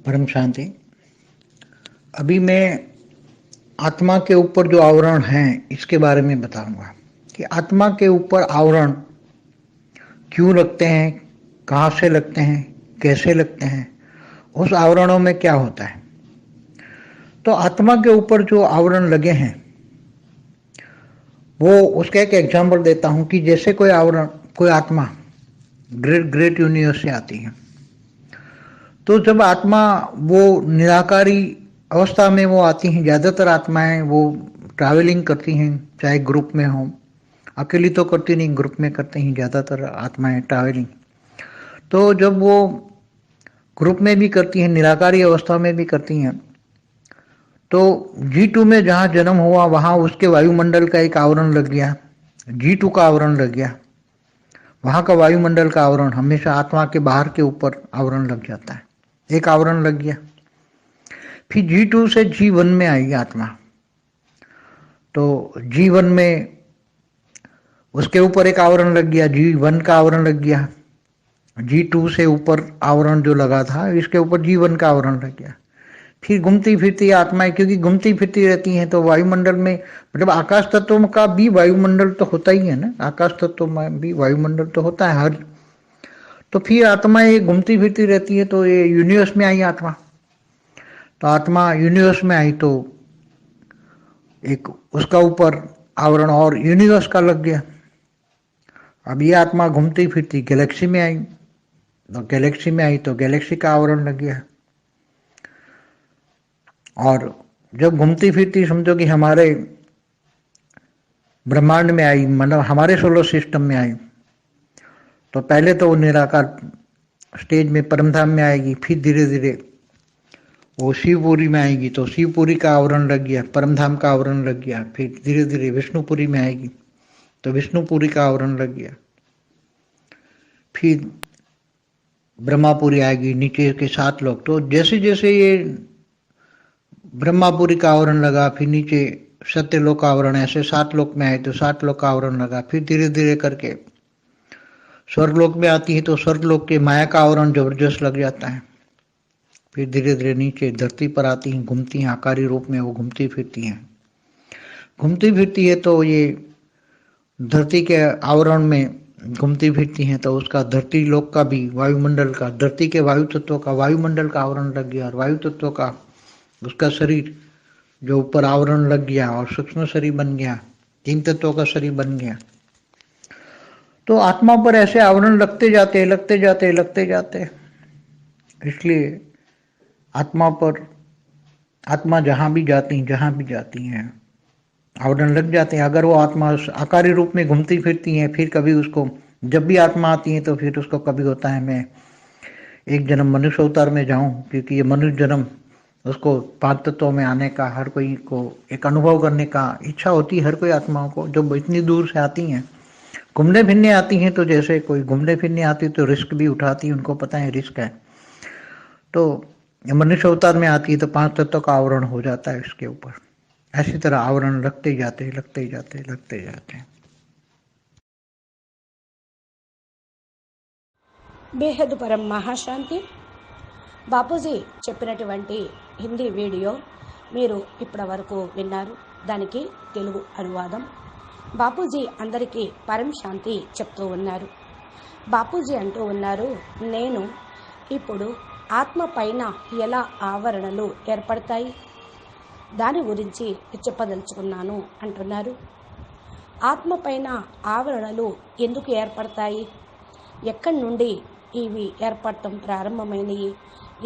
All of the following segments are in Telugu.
परम शांति। अभी मैं आत्मा के ऊपर जो आवरण है इसके बारे में बताऊंगा कि आत्मा के ऊपर आवरण क्यों लगते हैं, कहाँ से लगते हैं, कैसे लगते हैं, उस आवरणों में क्या होता है। तो आत्मा के ऊपर जो आवरण लगे हैं वो उसका एक एग्जाम्पल देता हूं कि जैसे कोई आवरण, कोई आत्मा ग्रेट ग्रेट यूनिवर्स से आती है, तो जब आत्मा वो निराकारी अवस्था में वो आती हैं, ज़्यादातर आत्माएं वो ट्रैवलिंग करती हैं, चाहे ग्रुप में हो, अकेली तो करती नहीं, ग्रुप में करते हैं ज़्यादातर आत्माएं ट्रैवलिंग। तो जब वो ग्रुप में भी करती हैं, निराकारी अवस्था में भी करती हैं, तो G2 में जहाँ जन्म हुआ वहाँ उसके वायुमंडल का एक आवरण लग गया, G2 का आवरण लग गया। वहाँ का वायुमंडल का आवरण हमेशा आत्मा के बाहर के ऊपर आवरण लग जाता है, एक आवरण लग गया। फिर G2 से G1 में आएगी आत्मा, तो G1 में उसके ऊपर एक आवरण लग गया, G1 का आवरण लग गया। G2 से ऊपर आवरण जो लगा था इसके ऊपर G1 का आवरण लग गया। फिर घूमती फिरती आत्माएं, क्योंकि घूमती फिरती रहती हैं, तो वायुमंडल में, मतलब आकाश तत्व का भी वायुमंडल तो होता ही है ना, आकाश तत्व में भी वायुमंडल तो होता है हर। तो फिर आत्मा ये घूमती फिरती रहती है, तो ये यूनिवर्स में आई आत्मा। तो आत्मा यूनिवर्स में आई तो एक उसका ऊपर आवरण और यूनिवर्स का लग गया। अब ये आत्मा घूमती फिरती गैलेक्सी में आई, तो गैलेक्सी में आई तो गैलेक्सी का आवरण लग गया। और जब घूमती फिरती समझो कि हमारे ब्रह्मांड में आई, मतलब हमारे सोलर सिस्टम में आई, तो पहले तो वो निराकार स्टेज में परमधाम में आएगी, फिर धीरे धीरे वो शिवपुरी में आएगी, तो शिवपुरी का आवरण लग गया, परमधाम का आवरण लग गया। फिर धीरे धीरे विष्णुपुरी में आएगी, तो विष्णुपुरी का आवरण लग गया। फिर ब्रह्मापुरी आएगी, नीचे के 7 लोग। तो जैसे जैसे ये ब्रह्मापुरी का आवरण लगा, फिर नीचे सत्यलोक का आवरण, ऐसे 7 लोक में आए तो 7 लोक का आवरण लगा। फिर धीरे धीरे करके स्वर्गलोक में आती है, तो स्वर्गलोक के माया का आवरण जबरदस्त लग जाता है। फिर धीरे धीरे नीचे धरती पर आती हैं, घूमती हैं, आकारी रूप में वो घूमती फिरती हैं। घूमती फिरती है तो ये धरती के आवरण में घूमती फिरती हैं, तो उसका धरती लोक का भी वायुमंडल का, धरती के वायु तत्व का वायुमंडल का आवरण लग गया, और वायु तत्व का उसका शरीर जो ऊपर आवरण लग गया, और सूक्ष्म शरीर बन गया, 3 तत्वों का शरीर बन गया। तो आत्मा पर ऐसे आवरण लगते जाते लगते जाते लगते जाते। इसलिए आत्मा पर, आत्मा जहाँ भी जाती हैं आवरण लग जाते हैं। अगर वो आत्मा आकारी रूप में घूमती फिरती हैं, फिर कभी उसको, जब भी आत्मा आती है तो फिर उसको कभी होता है मैं एक जन्म मनुष्य अवतार में जाऊं, क्योंकि ये मनुष्य जन्म उसको 5 तत्वों में आने का, हर कोई को एक अनुभव करने का इच्छा होती है, हर कोई आत्माओं को, जब इतनी दूर से आती हैं, घूमने फिरने आती हैं। तो जैसे कोई घूमने फिरने आती तो रिस्क भी उठाती है, उनको पता है रिस्क है। तो मनुष्य अवतार में आती है तो 5 तत्वों का आवरण हो जाता है इसके ऊपर। ऐसी तरह आवरण लगते जाते लगते जाते लगते जाते। బేహద్ పరం మహాశాంతి. బాపూజీ చెప్పినటువంటి హిందీ వీడియో మీరు ఇప్పటి వరకు విన్నారు. దానికి తెలుగు అనువాదం. బాపూజీ అందరికీ పరం శాంతి చెప్తూ ఉన్నారు. బాపూజీ అంటూ ఉన్నారు, నేను ఇప్పుడు ఆత్మ పైన ఎలా ఆవరణలు ఏర్పడతాయి దాని గురించి చెప్పదలుచుకున్నాను అంటున్నారు. ఆత్మ పైన ఆవరణలు ఎందుకు ఏర్పడతాయి, ఎక్కడి నుండి ఇవి ఏర్పడటం ప్రారంభమైనవి,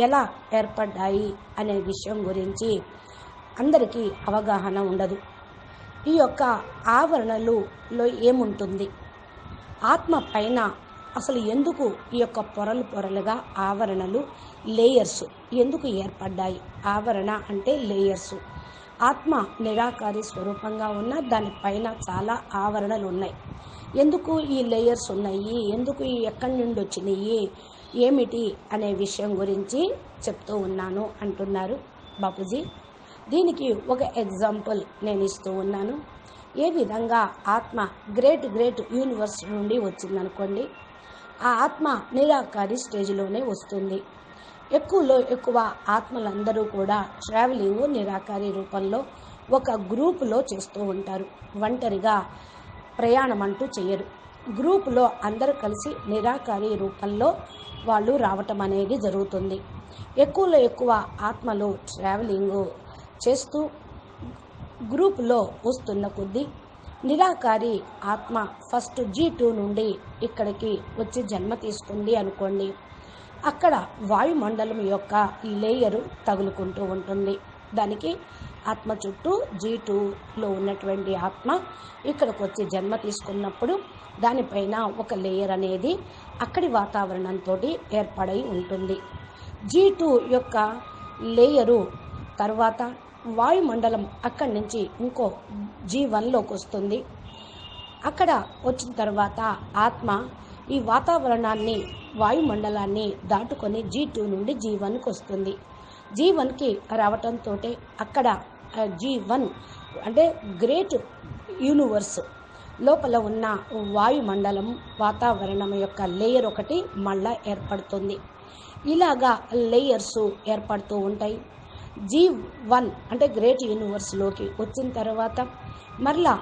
ఎలా ఏర్పడ్డాయి అనే విషయం గురించి అందరికీ అవగాహన ఉండదు. ఈ యొక్క ఆవరణలలో ఏముంటుంది, ఆత్మ పైన అసలు ఎందుకు ఈ యొక్క పొరలు పొరలుగా ఆవరణలు, లేయర్స్ ఎందుకు ఏర్పడ్డాయి. ఆవరణ అంటే లేయర్స్. ఆత్మ నిరాకారి స్వరూపంగా ఉన్న దానిపైన చాలా ఆవరణలు ఉన్నాయి. ఎందుకు ఈ లేయర్స్ ఉన్నాయి, ఎందుకు ఎక్కడి నుండి వచ్చినాయి, ఏమిటి అనే విషయం గురించి చెప్తూ ఉన్నాను అంటున్నారు బాపూజీ. దీనికి ఒక ఎగ్జాంపుల్ నేను ఇస్తూ ఉన్నాను. ఏ విధంగా ఆత్మ గ్రేట్ యూనివర్స్ నుండి వచ్చిందనుకోండి, ఆ ఆత్మ నిరాకారి స్టేజ్లోనే వస్తుంది. ఎక్కువలో ఎక్కువ ఆత్మలందరూ కూడా ట్రావెలింగ్ నిరాకారి రూపంలో ఒక గ్రూపులో చేస్తూ ఉంటారు. ఒంటరిగా ప్రయాణం అంటూ చేయరు. గ్రూపులో అందరూ కలిసి నిరాకారి రూపంలో వాళ్ళు రావటం అనేది జరుగుతుంది. ఎక్కువలో ఎక్కువ ఆత్మలు ట్రావెలింగ్ చేస్తూ గ్రూపులో వస్తున్న కొద్దీ నిరాకారి ఆత్మ ఫస్ట్ G2 నుండి ఇక్కడికి వచ్చి జన్మ తీసుకుంది అనుకోండి. అక్కడ వాయుమండలం యొక్క లేయరు తగులుకుంటూ ఉంటుంది. దానికి ఆత్మ చుట్టూ G2లో ఉన్నటువంటి ఆత్మ ఇక్కడికి వచ్చి జన్మ తీసుకున్నప్పుడు దానిపైన ఒక లేయర్ అనేది అక్కడి వాతావరణంతో ఏర్పడై ఉంటుంది. G2 యొక్క లేయరు తర్వాత వాయుమండలం అక్కడి నుంచి ఇంకో G1లోకి వస్తుంది. అక్కడ వచ్చిన తర్వాత ఆత్మ ఈ వాతావరణాన్ని వాయుమండలాన్ని దాటుకొని G2 నుండి G1కి వస్తుంది. G1కి రావటంతో అక్కడ G1 అంటే గ్రేట్ యూనివర్స్ లోపల ఉన్న వాయుమండలం వాతావరణం యొక్క లేయర్ ఒకటి మళ్ళా ఏర్పడుతుంది. ఇలాగా లేయర్స్ ఏర్పడుతూ ఉంటాయి. G1 అంటే గ్రేట్ యూనివర్స్లోకి వచ్చిన తర్వాత మరలా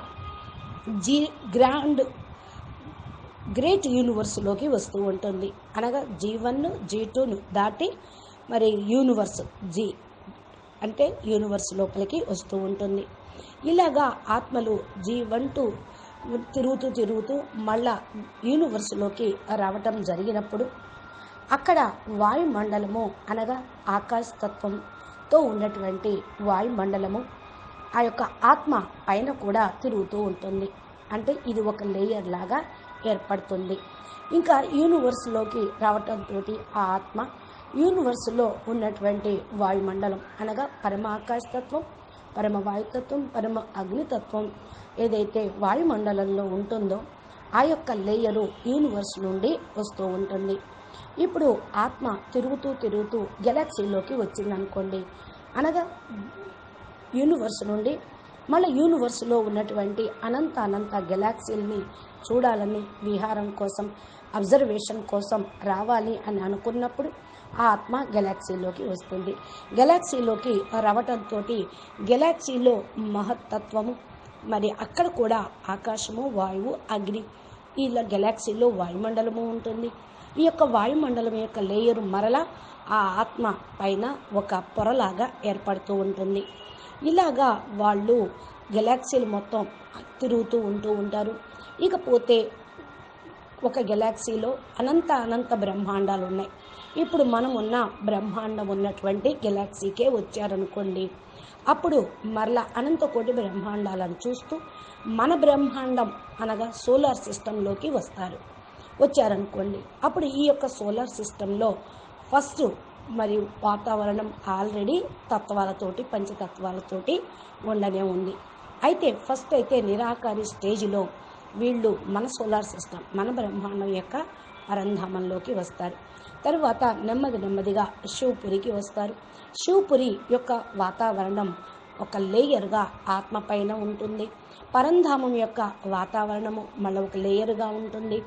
గ్రేట్ యూనివర్స్లోకి వస్తూ ఉంటుంది. అనగా G1 G2ను దాటి మరి యూనివర్స్ G అంటే యూనివర్స్ లోపలికి వస్తూ ఉంటుంది. ఇలాగా ఆత్మలు G1 to తిరుగుతూ మళ్ళా యూనివర్స్లోకి రావటం జరిగినప్పుడు అక్కడ వాయుమండలము అనగా ఆకాశతత్వంతో ఉన్నటువంటి వాయుమండలము ఆ యొక్క ఆత్మ పైన కూడా తిరుగుతూ ఉంటుంది. అంటే ఇది ఒక లేయర్ లాగా ఏర్పడుతుంది. ఇంకా యూనివర్స్లోకి రావటంతో ఆ ఆత్మ యూనివర్స్లో ఉన్నటువంటి వాయుమండలం అనగా పరమ ఆకాశతత్వం, పరమ వాయుతత్వం, పరమ అగ్నితత్వం ఏదైతే వాయుమండలంలో ఉంటుందో ఆ యొక్క లేయరు యూనివర్స్ నుండి వస్తూ ఉంటుంది. ఇప్పుడు ఆత్మ తిరుగుతూ గెలాక్సీలోకి వచ్చిందనుకోండి. అనగా యూనివర్స్ నుండి మళ్ళీ యూనివర్స్లో ఉన్నటువంటి అనంత గెలాక్సీల్ని చూడాలని విహారం కోసం అబ్జర్వేషన్ కోసం రావాలి అని అనుకున్నప్పుడు ఆ ఆత్మ గెలాక్సీలోకి వస్తుంది. గెలాక్సీలోకి రావటంతో గెలాక్సీలో మహత్తత్వము మరి అక్కడ కూడా ఆకాశము, వాయువు, అగ్ని ఇలా గెలాక్సీలో వాయుమండలము ఉంటుంది. ఈ యొక్క వాయుమండలం యొక్క లేయరు మరలా ఆ ఆత్మ పైన ఒక పొరలాగా ఏర్పడుతూ ఉంటుంది. ఇలాగా వాళ్ళు గెలాక్సీలు మొత్తం తిరుగుతూ ఉంటారు. ఇకపోతే ఒక గెలాక్సీలో అనంత బ్రహ్మాండాలు ఉన్నాయి. ఇప్పుడు మనం ఉన్న బ్రహ్మాండం ఉన్నటువంటి గెలాక్సీకే వచ్చారనుకోండి. అప్పుడు మరలా అనంత కోటి బ్రహ్మాండాలను చూస్తూ మన బ్రహ్మాండం అనగా సోలార్ సిస్టంలోకి వచ్చారనుకోండి. అప్పుడు ఈ యొక్క సోలార్ సిస్టంలో ఫస్ట్ మరియు వాతావరణం ఆల్రెడీ తత్వాలతోటి పంచతత్వాలతోటి ఉండనే ఉంది. అయితే ఫస్ట్ అయితే నిరాకారి స్టేజ్లో వీళ్ళు మన సోలార్ సిస్టమ్ మన బ్రహ్మాండం యొక్క పరంధామంలోకి వస్తారు. తరువాత నెమ్మదిగా శివపురికి వస్తారు. శివపురి యొక్క వాతావరణం ఒక లేయర్గా ఆత్మ పైన ఉంటుంది. పరంధామం యొక్క వాతావరణము మళ్ళీ ఒక లేయర్గా ఉంటుంది.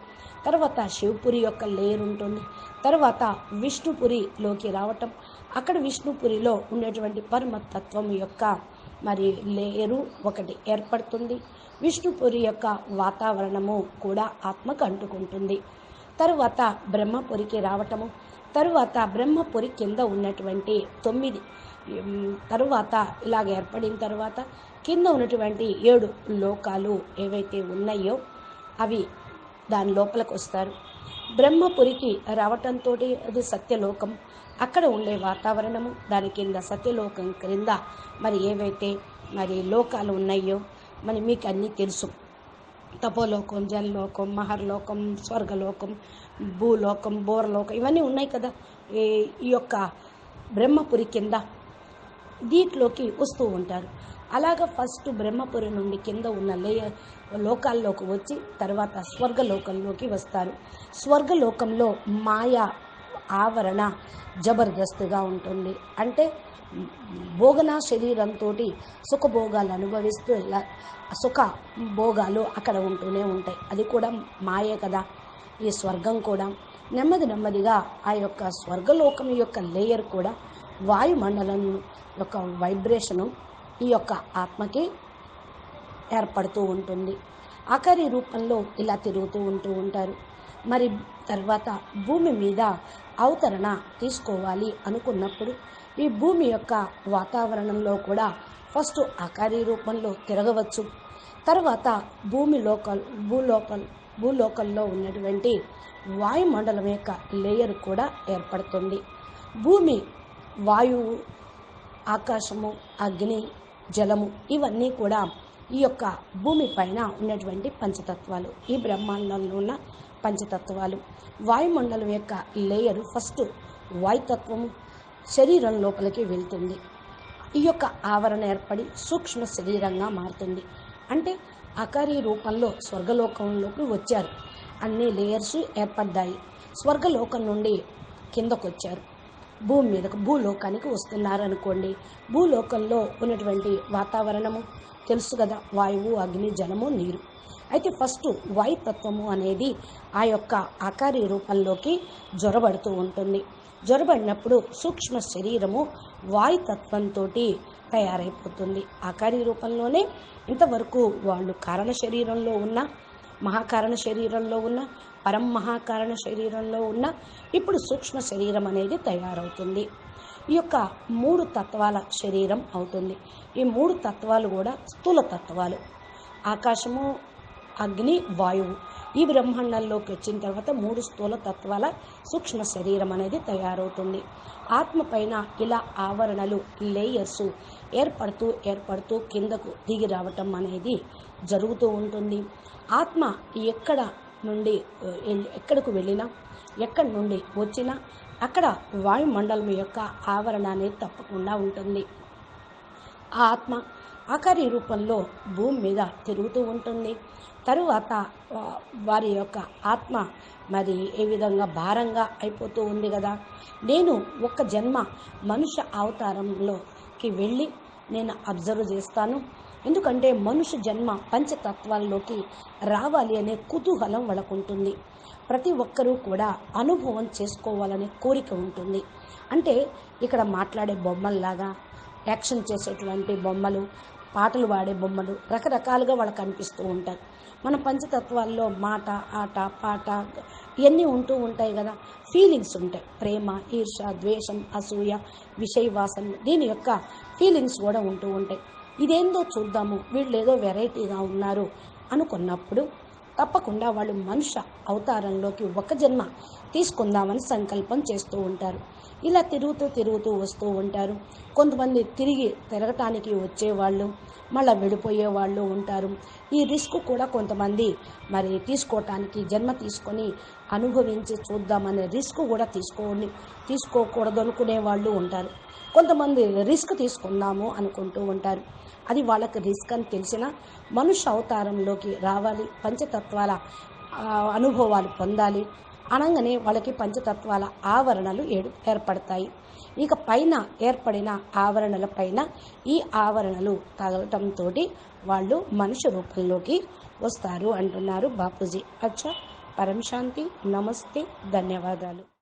తర్వాత శివపురి యొక్క లేయర్ ఉంటుంది. తర్వాత విష్ణుపురిలోకి రావటం, అక్కడ విష్ణుపురిలో ఉండేటువంటి పరమతత్వం యొక్క మరి లేయరు ఒకటి ఏర్పడుతుంది. విష్ణుపురి యొక్క వాతావరణము కూడా ఆత్మకు అంటుకుంటుంది. తరువాత బ్రహ్మపురికి రావటము, తరువాత బ్రహ్మపురి కింద ఉన్నటువంటి 9 తరువాత ఇలాగ ఏర్పడిన తర్వాత కింద ఉన్నటువంటి 7 లోకాలు ఏవైతే ఉన్నాయో అవి దాని లోపలికి వస్తారు. బ్రహ్మపురికి రావటంతో అది సత్యలోకం, అక్కడ ఉండే వాతావరణము, దాని కింద సత్యలోకం క్రింద మరి ఏవైతే మరి లోకాలు ఉన్నాయో మరి మీకు అన్నీ తెలుసు. తపోలోకం, జనలోకం, మహర్లోకం, స్వర్గలోకం, భూలోకం, బోరలోకం ఇవన్నీ ఉన్నాయి కదా. ఈ యొక్క బ్రహ్మపురి కింద దీంట్లోకి వస్తూ ఉంటారు. అలాగా ఫస్ట్ బ్రహ్మపురి నుండి కింద ఉన్న లోకాల్లోకి వచ్చి తర్వాత స్వర్గలోకంలోకి వస్తారు. స్వర్గలోకంలో మాయా ఆవరణ జబర్దస్తుగా ఉంటుంది. అంటే భోగనా శరీరంతో సుఖభోగాలు అనుభవిస్తూ ఇలా సుఖ భోగాలు అక్కడ ఉంటూనే ఉంటాయి. అది కూడా మాయే కదా. ఈ స్వర్గం కూడా నెమ్మదిగా ఆ యొక్క స్వర్గలోకం యొక్క లేయర్ కూడా వాయుమండలం యొక్క వైబ్రేషను ఈ యొక్క ఆత్మకి ఏర్పడుతూ ఉంటుంది. ఆకారి రూపంలో ఇలా తిరుగుతూ ఉంటారు. మరి తర్వాత భూమి మీద అవతరణ తీసుకోవాలి అనుకున్నప్పుడు ఈ భూమి యొక్క వాతావరణంలో కూడా ఫస్ట్ ఆకారి రూపంలో తిరగవచ్చు. తర్వాత భూలోకంలో ఉన్నటువంటి వాయుమండలం యొక్క లేయర్ కూడా ఏర్పడుతుంది. భూమి, వాయువు, ఆకాశము, అగ్ని, జలము ఇవన్నీ కూడా ఈ యొక్క భూమి పైన ఉన్నటువంటి పంచతత్వాలు, ఈ బ్రహ్మాండంలో ఉన్న పంచతత్వాలు. వాయుమండలం యొక్క లేయర్ ఫస్ట్ వాయుతత్వము శరీరం లోపలికి వెళ్తుంది. ఈ యొక్క ఆవరణ ఏర్పడి సూక్ష్మ శరీరంగా మారుతుంది. అంటే ఆకారి రూపంలో స్వర్గలోకంలోకి వచ్చారు, అన్ని లేయర్స్ ఏర్పడ్డాయి. స్వర్గలోకం నుండి కిందకు వచ్చారు, భూమి మీదకు భూలోకానికి వస్తున్నారు అనుకోండి. భూలోకంలో ఉన్నటువంటి వాతావరణము తెలుసు కదా, వాయువు, అగ్ని, జలము, నీరు. అయితే ఫస్ట్ వాయుతత్వము అనేది ఆ యొక్క ఆకారి రూపంలోకి జొరబడుతూ ఉంటుంది. జొరబడినప్పుడు సూక్ష్మ శరీరము వాయుతత్వంతో తయారైపోతుంది. ఆకారి రూపంలోనే ఇంతవరకు వాళ్ళు కారణ శరీరంలో ఉన్న, మహాకారణ శరీరంలో ఉన్న, పరమహాకారణ శరీరంలో ఉన్న, ఇప్పుడు సూక్ష్మ శరీరం అనేది తయారవుతుంది. ఈ యొక్క 3 తత్వాల శరీరం అవుతుంది. ఈ 3 తత్వాలు కూడా స్థూల తత్వాలు. ఆకాశము, అగ్ని, వాయువు ఈ బ్రహ్మాండంలోకి వచ్చిన తర్వాత 3 స్థూల తత్వాల సూక్ష్మ శరీరం అనేది తయారవుతుంది. ఆత్మ పైన ఇలా ఆవరణలు, లేయర్స్ ఏర్పడుతూ కిందకు దిగి రావటం అనేది జరుగుతూ ఉంటుంది. ఆత్మ ఎక్కడకు వెళ్ళినా, ఎక్కడి నుండి వచ్చినా అక్కడ వాయుమండలం యొక్క ఆవరణ అనేది తప్పకుండా ఉంటుంది. ఆ ఆత్మ ఆకారి రూపంలో భూమి మీద తిరుగుతూ ఉంటుంది. తరువాత వారి యొక్క ఆత్మ మరి ఏ విధంగా భారంగా అయిపోతూ ఉంది కదా. నేను ఒక జన్మ మనుష్య అవతారంలోకి వెళ్ళి నేను అబ్జర్వ్ చేస్తాను. ఎందుకంటే మనుష్య జన్మ పంచతత్వాల్లోకి రావాలి అనే కుతూహలం వాళ్ళకు ఉంటుంది. ప్రతి ఒక్కరూ కూడా అనుభవం చేసుకోవాలనే కోరిక ఉంటుంది. అంటే ఇక్కడ మాట్లాడే బొమ్మల్లాగా, యాక్షన్ చేసేటువంటి బొమ్మలు, పాటలు పాడే బొమ్మలు రకరకాలుగా వాళ్ళకి అనిపిస్తూ ఉంటాయి. మన పంచతత్వాల్లో మాట, ఆట, పాట ఇవన్నీ ఉంటూ ఉంటాయి కదా. ఫీలింగ్స్ ఉంటాయి, ప్రేమ, ఈర్ష, ద్వేషం, అసూయ, విషయవాసన, దీని యొక్క ఫీలింగ్స్ కూడా ఉంటూ ఉంటాయి. ఇదేందో చూద్దాము, వీళ్ళు ఏదో వెరైటీగా ఉన్నారు అనుకున్నప్పుడు తప్పకుండా వాళ్ళు మనుష్య అవతారంలోకి ఒక జన్మ తీసుకుందామని సంకల్పం చేస్తూ ఉంటారు. ఇలా తిరుగుతూ వస్తూ ఉంటారు. కొంతమంది తిరగటానికి వచ్చేవాళ్ళు, మళ్ళీ వెళ్ళిపోయే వాళ్ళు ఉంటారు. ఈ రిస్క్ కూడా కొంతమంది మరి తీసుకోవటానికి, జన్మ తీసుకొని అనుభవించి చూద్దామనే రిస్క్ కూడా తీసుకోకూడదు అనుకునే వాళ్ళు ఉంటారు. కొంతమంది రిస్క్ తీసుకుందాము అనుకుంటూ ఉంటారు. అది వాళ్ళకి రిస్క్ అని తెలిసిన మనుష్య అవతారంలోకి రావాలి, పంచతత్వాల అనుభవాలు పొందాలి అనగానే వాళ్ళకి పంచతత్వాల ఆవరణలు ఏర్పడతాయి. ఇక పైన ఏర్పడిన ఆవరణల పైన ఈ ఆవరణలు తగలటంతో వాళ్ళు మనిషి రూపంలోకి వస్తారు అంటున్నారు బాపూజీ. అచ్చా, పరం శాంతి, నమస్తే, ధన్యవాదాలు.